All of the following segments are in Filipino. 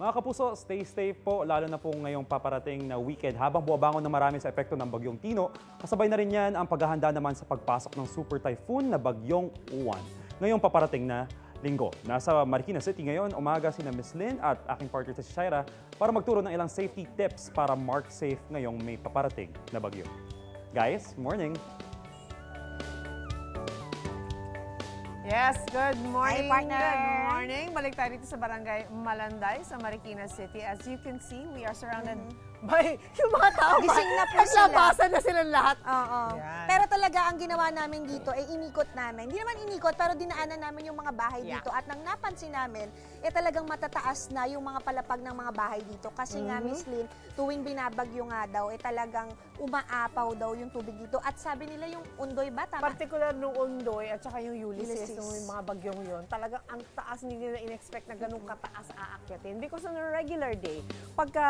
Mga kapuso, stay safe po, lalo na po ngayong paparating na weekend. Habang bumabangon na marami sa epekto ng Bagyong Tino, kasabay na rin yan ang paghahanda naman sa pagpasok ng super typhoon na Bagyong Uwan. Ngayong paparating na linggo. Nasa Marikina City ngayon, umaga sina Miss Lynn at aking partner si Shaira para magturo ng ilang safety tips para mark safe ngayong may paparating na bagyo. Guys, morning! Yes, good morning. Hi, partner. Good morning. Balik tayo dito sa Barangay Malanday sa Marikina City. As you can see, we are surrounded by yung mga tao. Gising na po sila. Naglabasan na silang lahat. Oo. Yan. Pero talaga ang ginawa namin dito ay inikot namin. Hindi naman inikot, pero dinaanan namin yung mga bahay Yeah. dito. At nang napansin namin, talagang matataas na yung mga palapag ng mga bahay dito. Kasi nga, Miss Lynn, tuwing binabagyo nga daw, talagang umaapaw daw yung tubig dito. At sabi nila yung Undoy ba? Tama? Particular nung Ondoy at saka yung Ulysses, Ulysses. nung mga bagyong yon, talagang ang taas, hindi nila in-expect na ganun kataas aakyatin. Because on a regular day, pagka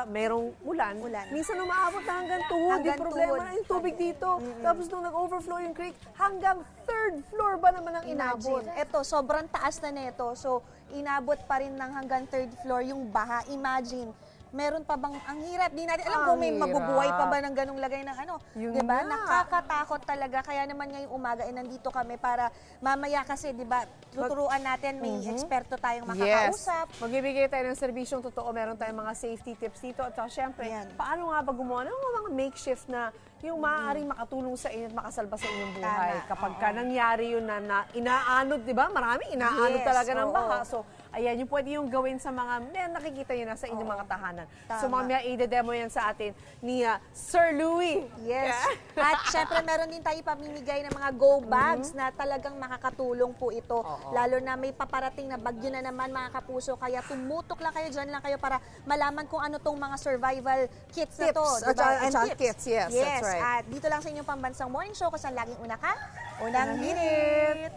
merong ulan, minsan umaabot na hanggang tuhod. Hanggang Yung problema tuhod. na yung tubig dito. Tapos nung nag-overflow yung creek, hanggang third floor ba naman ang inabot? Imagine. Eto, sobrang taas na nito. So, inabot pa rin ng hanggang third floor yung baha. Imagine, meron pa bang, ang hirap, di natin alam kung may Ang mabubuhay pa hirap. ba ng ganung lagay ng ano. Yun Di ba? nga. Nakakatakot talaga. Kaya naman ngayong umaga, nandito kami para mamaya kasi, di ba, tuturuan natin, may eksperto tayong makakausap. Yes. Magbibigay tayo ng serbisyong totoo. Meron tayong mga safety tips dito. At saka syempre, Yan. paano nga ba gumawa ng mga makeshift na yung maaaring makatulong sa inyo at makasalba sa inyong buhay. Tama. Kapag ka nangyari yun na inaanod, di ba? Marami inaanod Yes, talaga ng oo. baha. So, ayan, yung pwede yung gawin sa mga, nakikita nyo na sa inyong mga tahanan. So, Tama. mamaya i-demo yan sa atin ni Sir Louie. Yes. At syempre, meron din tayo pamimigay ng mga go bags na talagang makakatulong po ito. Lalo na may paparating na bagyo na naman, mga kapuso. Kaya tumutok lang kayo, dyan lang kayo para malaman kung ano tong mga survival kits na to. Tips. diba? At saka kits, yes, that's right. At dito lang sa inyong pambansang morning show, kung saan laging una ka, unang minute.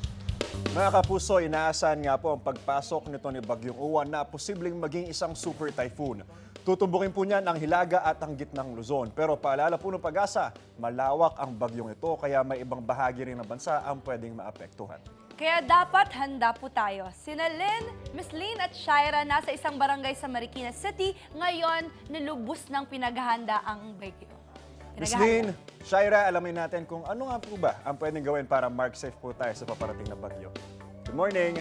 Mga kapuso, inaasahan nga po ang pagpasok nito ni Bagyong Uwan na posibleng maging isang super typhoon. Tutumbukin po niyan ang Hilaga at ang gitnang Luzon. Pero paalala po ng Pag-asa, malawak ang bagyong ito kaya may ibang bahagi rin ng bansa ang pwedeng maapektuhan. Kaya dapat handa po tayo. Sina Lynn, Miss Lynn at Shaira nasa isang barangay sa Marikina City. Ngayon, nilubos ng pinaghahanda ang bagyo. Miss Lynn, Shaira, alamin natin kung ano nga po ba ang pwedeng gawin para mark safe po tayo sa paparating na bagyo. Good morning!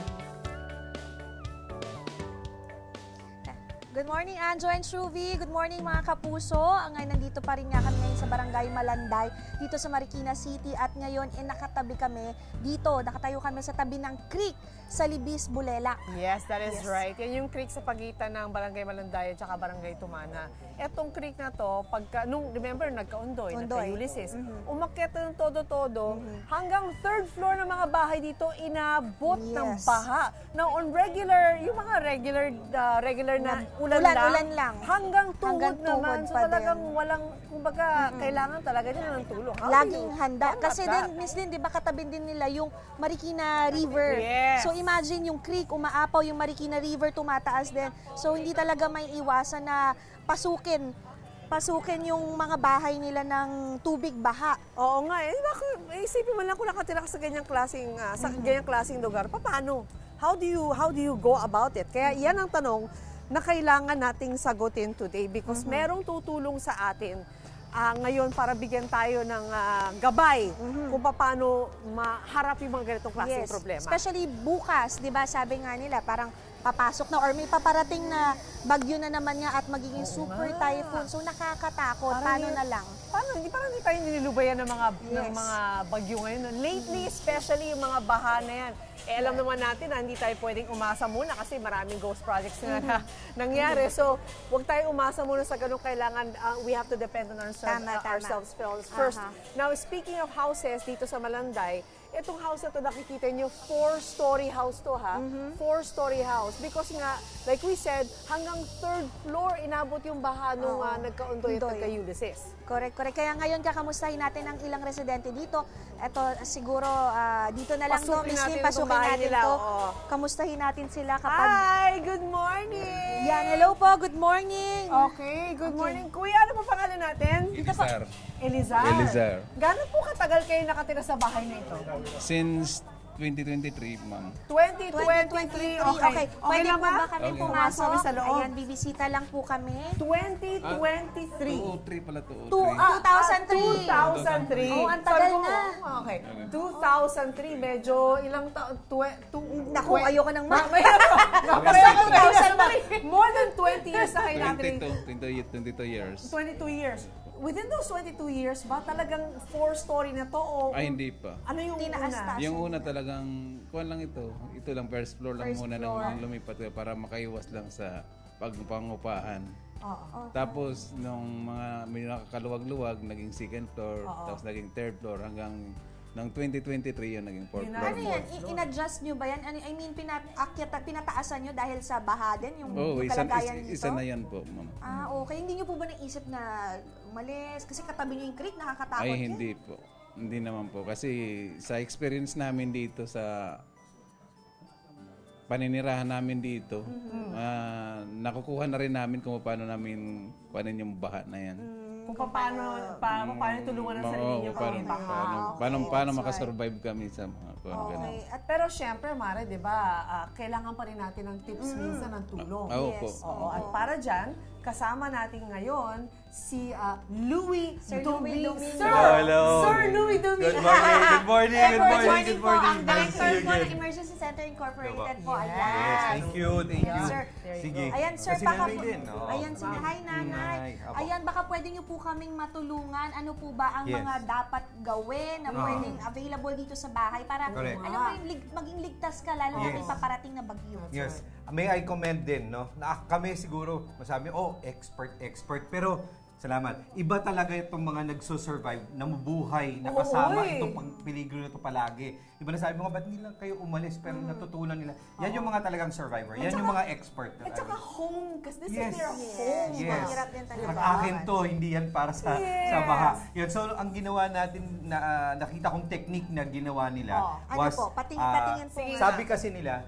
Good morning, Anjo and Shruvi. Good morning, mga kapuso. Ngayon, nandito pa rin nga kami ngayon sa Barangay Malanday, dito sa Marikina City. At ngayon, nakatabi kami dito. Nakatayo kami sa tabi ng creek sa Libis, Bulela. Yes, that is right. Yan yung creek sa pagitan ng Barangay Malanday at saka Barangay Tumana. Etong creek na to, remember, nagka-Undoy, nagka-Ulysses, umakyat na ng todo-todo, hanggang third floor ng mga bahay dito, inabot ng Yes. baha. Now, on regular, yung mga regular na ulan lang. hanggang tuhod Hanggang tuhod naman. So pa talagang din. walang, kumbaga, kailangan talaga nila ng tulong. How do Laging you handa. combat Kasi that? din, Miss Lynn, di ba katabi din nila yung Marikina River. Yes. So imagine yung creek, umaapaw yung Marikina River, tumataas din. So hindi talaga may iwasan na pasukin yung mga bahay nila ng tubig baha. Oo nga, isipin mo lang kung nakatira ka sa ganyang klaseng lugar, paano? How do you go about it? Kaya yan ang tanong na kailangan nating sagutin today because merong tutulong sa atin ngayon para bigyan tayo ng gabay kung paano maharap yung mga ganitong klaseng problema. Especially bukas, di ba, sabi nga nila, parang papasok na or may paparating na bagyo na naman nga at magiging super typhoon. So nakakatakot. Paano na lang? Parang hindi tayo nililubayan ng mga bagyo ngayon. Lately, especially yung mga baha na yan. Alam naman natin na hindi tayo pwedeng umasa muna kasi maraming ghost projects na nangyari. So, huwag tayo umasa muna sa ganun. Kailangan, we have to depend on ourselves first. Now, speaking of houses dito sa Malanday, itong house na to, nakikita nyo, 4-story house to ha. 4-story house. Because nga, like we said, hanggang third floor inabot yung baha nung nagka-Undoy at nagka-Ulysses. Correct. Kaya ngayon kakamustahin natin ang ilang residente dito. Ito siguro dito na lang Pasukin Miss Lynn, natin pasukin itong bahay natin nila, to. oo. Kamustahin natin sila kapag... Hi! Good morning! Yan, hello po, good morning! Okay, good morning. Kuya, ano po pangalan natin? Elizar. Elizar. Elizar. Gano'n po katagal kayo nakatira sa bahay na ito? Since 2023, ma'am. 2023. Okay. Pwede lang po ba kami Okay. pumasok? Kami sa loob. Ayan, bibisita lang po kami. 2023. 203 pala, 203. 2003. 2003. Oh, ang tagal Sabi ko, na. Okay. 2003, medyo ilang taon? Naku, ayoko nang ma- Basta 2003. More than 20 years na kayo natin. 22 years. 22 years. Within those 22 years ba, talagang 4-story na to? O, Ay, hindi pa. Ano yung Tinaas-taas. una? Yung una talagang, kuwan lang ito. Ito lang, first floor lang First muna floor. nang lumipat ko para makaiwas lang sa pagpangupahan. Oo. Tapos, nung mga may nakakaluwag-luwag, naging second floor, tapos naging third floor, hanggang ng 2023 yun, naging fourth Yun floor. Ano yan? In-adjust nyo ba yan? I mean, pinataasan nyo dahil sa baha din? Yung Oo, kalagayan nito? isa na yan po, ma'am. Ah, okay. Hindi nyo po ba naisip na umalis? Kasi katabi nyo yung creek, nakakatakot Ay, yun. hindi po. Hindi naman po. Kasi sa experience namin dito sa paninirahan namin dito, nakukuha na rin namin kung paano namin kuhanin yung baha na yan. Kung paano tulungan ang sarili niyo pag may baha. Paano that's makasurvive kami sa mga ganun. Okay. At Pero syempre, Mare, di ba, kailangan pa rin natin ng tips minsan ng tulong. Oo po. Oo, at para dyan, kasama natin ngayon si Louie Sir Dumi. Louie Dumi. Sir! Hello. Sir Louie Dumi. Good morning, good morning, Good good morning, morning good po, morning. ang Nice to director see you po ng again. Emergency Center Incorporated po. Yes. Ayan. Thank you, thank you. Sir, Sige. ayan, sir, Kasi baka nanay din, oo. Ayan, si Hi, Nanay. Nanay, apo. Ayan, baka pwede niyo po kaming matulungan. Ano po ba ang Yes. mga dapat gawin na pwedeng available dito sa bahay para Correct. ano mo yung maging ligtas ka lalo na Yes. may paparating na bagyo. Yes. May I commend din, no? Na kami siguro, masabi, expert. Pero, salamat. Iba talaga itong mga nagsusurvive, namubuhay, nakasama Oy. itong peligro na ito palagi. Iba na sabi mga, ba't nila kayo umalis pero natutunan nila? Yan yung mga talagang survivor. Yan yung mga expert. At saka home, kasi this Yes. is their home. Yes. Mahirap din talaga. Ang akin to, hindi yan para sa baha. Yan. So, ang ginawa natin, nakita kong technique na ginawa nila Ano was, po? Patingin po. sige. sabi kasi nila,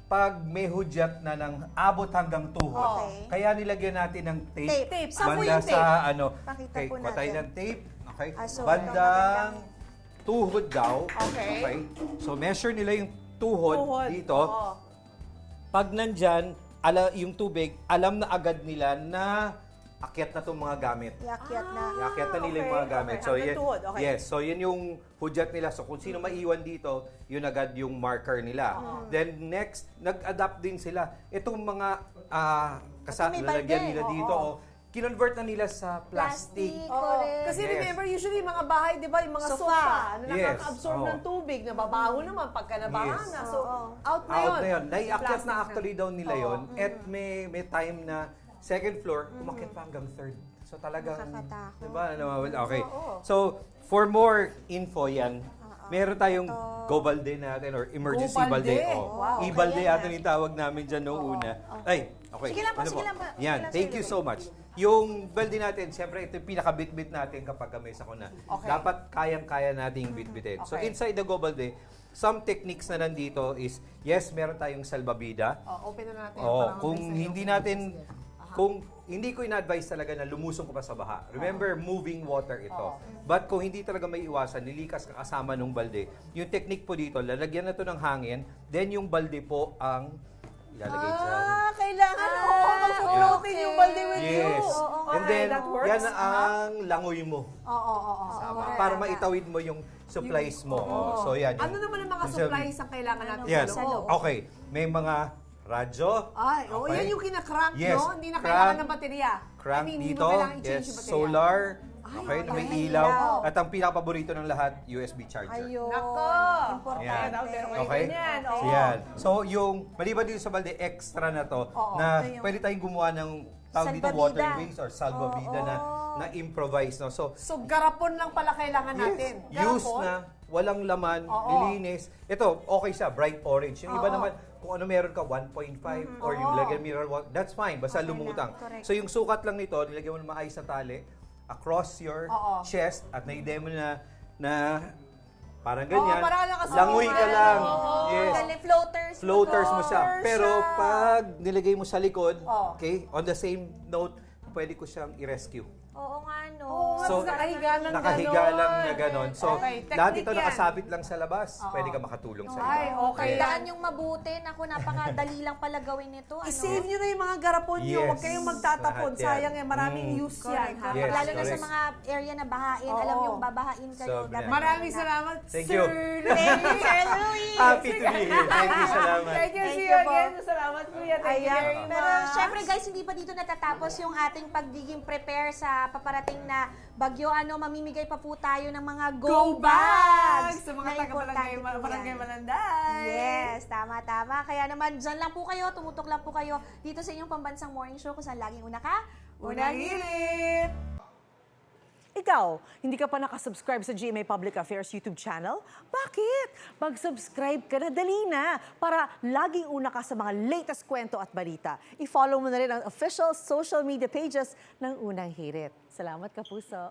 pag may hudyat na ng abot hanggang tuhod, Okay. kaya nilagyan natin ng tape. Tape. Saan po Banda yung tape? sa ano, Pakita okay, po kuha tayo natin. ng tape. Okay. So, Bandang tuhod daw. Okay. So measure nila yung tuhod, Tuhod. dito. Oo. Pag nandyan, yung tubig, alam na agad nila na akyat na itong mga gamit. Iakyat na. Iakyat na nila yung okay, mga gamit. okay. So, Hanggang yan, tuhod, okay. yes. So, yun yung hudyat nila. So, kung sino maiwan dito, yun agad yung marker nila. Then, next, nag-adapt din sila. Itong mga May lalagyan balde. nila dito, kinonvert na nila sa plastic. Correct. Kasi Yes. remember, usually mga bahay, di ba, yung mga Sofa. sofa, na Yes. nakaka-absorb Oo. ng tubig, nababaho naman pagka nabaha Yes. na. So, Oo. out na yun. Out na yun. Naiakyat Plastic na actually daw nila Oo. yon. At may time na second floor, umakyat pa hanggang third. So talagang, Nakakatakot. diba? Okay. Oo. So, for more info yan, meron tayong Go Balde natin or emergency Go balde. Balde. Oh. Wow. I-balde Okay, natin yung tawag namin dyan noong una. Ay, okay. Sige lang po, Ano sige lang po. Sige Yan, lang, thank Sir you Louie. so much. Yung balde natin, siyempre ito yung pinaka-bit-bit natin kapag may sakuna. Okay. Dapat kayang-kaya nating bitbitin. So Okay. inside the Go Balde, some techniques na nandito is, yes, meron tayong salbabida. Oh, open na natin. Oo, para kung mabilis na hindi yung- natin, kung hindi ko ina-advise talaga na lumusong ko pa sa baha. Remember, moving water ito. But kung hindi talaga may iwasan, nilikas ka kasama ng balde. Yung technique po dito, lalagyan na to ng hangin, then yung balde po ang ilalagay dyan. Kailangan mag-floating yung balde with you. Yes. And Okay, then, that works. yan ang langoy mo. Oo. Tama. Para maitawid mo yung supplies mo. So, yan. Ano naman ang mga supplies ang kailangan natin Yan. sa loob? Okay. May mga radyo. Ay, Okay. yan yung kinakrank, Yes, no? Hindi na crank. kailangan ng baterya. Crank hindi dito, mo kailangan i-change yes, yung baterya. solar, Ay, okay, na may may ilaw, ilaw. at ang pinakapaborito ng lahat, USB charger. Ayun. Nako! Importante. Yan. Meron kayo Okay? ganyan, So, oo. yan. So, yung, maliban dito sa balde, extra na to, Oo, na ito yung- pwede tayong gumawa ng tawag dito Salbabida. waterways or salvavida na improvise. No? So, So, garapon lang pala kailangan natin. use Garapon? na, walang laman, Oo. nilinis. Ito, okay siya, bright orange. Yung iba Oo. naman, kung ano meron ka, 1.5 or yung Oo. lagyan mineral water, that's fine, basta Okay lumutang. lang, correct. So yung sukat lang nito, nilagyan mo ng maayos na tali across your Oo. chest at na-demo na parang ganyan. parang nakasuot. Langoy ka lang. Oo. Yes. Dali, floaters. Floaters mo siya. Floaters Pero siya. pag nilagay mo sa likod, Oo. okay, on the same note, pwede ko siyang i-rescue. Oo nga, no? So, nakahiga ng Nakahiga ganon. lang na ganon. So, Okay, lahat technique ito yan. nakasabit lang sa labas. Pwede ka makatulong sa Ay, iba. okay. Tandaan yung mabuti. Naku, napakadali lang pala gawin nito. Ano? I-save nyo na yung mga garapon nyo. Huwag Yes. kayong magtatapon. Lahat yan. Sayang yan. Maraming use yan. Ha? Yes, Lalo na sa correct. mga area na bahain. Oo. Alam yung babahain kayo. Sobra. dapat Maraming na- salamat, Thank Sir you. Thank you, Sir Louie. Happy to be here. Thank you, salamat. Thank you. Thank See you you po. again. Salamat, Kuya. Thank you Ayan. very much. Pero syempre guys, hindi pa dito natatapos yung ating pagiging prepare sa paparating na bagyo. Mamimigay pa po tayo ng mga go bags. Sa mga na taga-barangay importante po Barangay yan. Malanday. Yes, tama. Kaya naman, dyan lang po kayo, tumutok lang po kayo dito sa inyong pambansang morning show kung saan laging una ka. Unang hirit! Ikaw, hindi ka pa nakasubscribe sa GMA Public Affairs YouTube channel? Bakit? Mag-subscribe ka na, dali na, para laging una ka sa mga latest kwento at balita. I-follow mo na rin ang official social media pages ng Unang Hirit. Salamat, Kapuso.